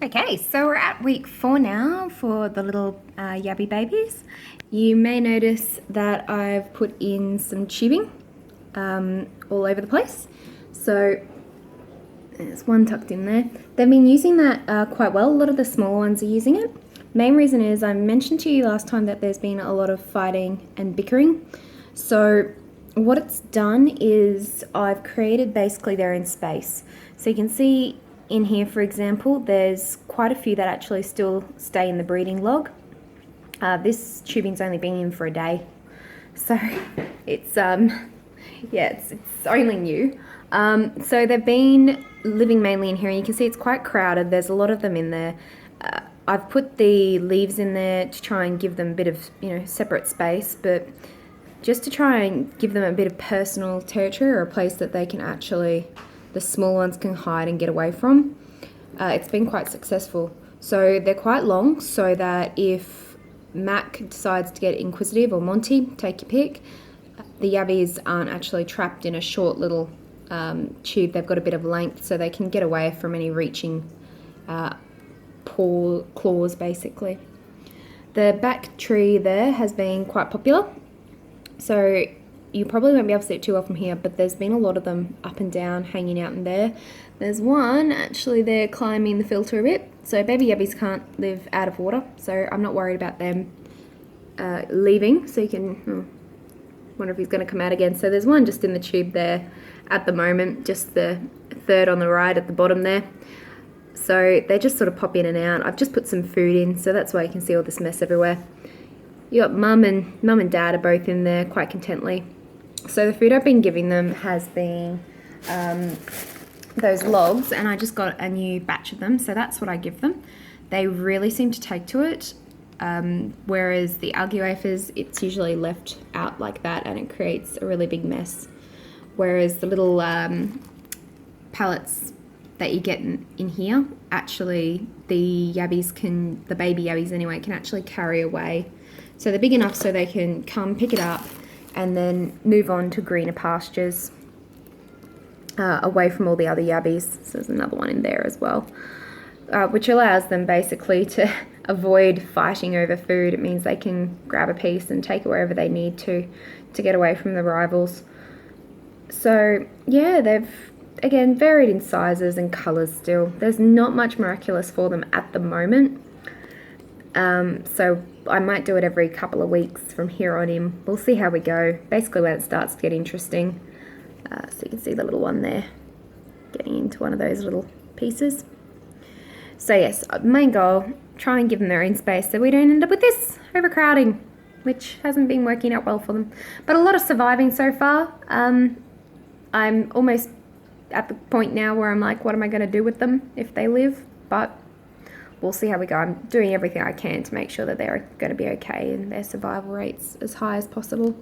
Okay, so we're at week 4 now for the little Yabbie babies. You may notice that I've put in some tubing all over the place. So there's one tucked in there. They've been using that quite well. A lot of the small ones are using it. Main reason is I mentioned to you last time that there's been a lot of fighting and bickering. So what it's done is I've created basically their own space. So you can see in here, for example, there's quite a few that actually still stay in the breeding log. This tubing's only been in for a day, so it's it's only new. So they've been living mainly in here, and you can see it's quite crowded. There's a lot of them in there. I've put the leaves in there to try and give them a bit of separate space, but just to try and give them a bit of personal territory or a place that they can actually, the small ones can hide and get away from. It's been quite successful. So they're quite long, so that if Mac decides to get inquisitive, or Monty, take your pick, the Yabbies aren't actually trapped in a short little tube. They've got a bit of length, so they can get away from any reaching claws, basically. The back tree there has been quite popular, so you probably won't be able to see it too well from here, but there's been a lot of them up and down, hanging out in there. There's one actually there climbing the filter a bit. So baby yabbies can't live out of water, so I'm not worried about them leaving. So you can wonder if he's going to come out again. So there's one just in the tube there at the moment, just the third on the right at the bottom there. So they just sort of pop in and out. I've just put some food in, so that's why you can see all this mess everywhere. You got mum and dad are both in there quite contently. So the food I've been giving them has been those logs, and I just got a new batch of them, so that's what I give them. They really seem to take to it, whereas the algae wafers, it's usually left out like that and it creates a really big mess. Whereas the little pellets that you get in here, actually the baby yabbies anyway, can actually carry away. So they're big enough so they can come pick it up and then move on to greener pastures away from all the other yabbies. So there's another one in there as well, which allows them basically to avoid fighting over food. It means they can grab a piece and take it wherever they need to get away from the rivals. So yeah, they've again varied in sizes and colours still. There's not much miraculous for them at the moment. So I might do it every couple of weeks from here on in. We'll see how we go. Basically when it starts to get interesting. So you can see the little one there getting into one of those little pieces. So yes, main goal, try and give them their own space so we don't end up with this overcrowding, which hasn't been working out well for them. But a lot of surviving so far. I'm almost at the point now where I'm like, what am I going to do with them if they live? But we'll see how we go. I'm doing everything I can to make sure that they're going to be okay and their survival rate's as high as possible.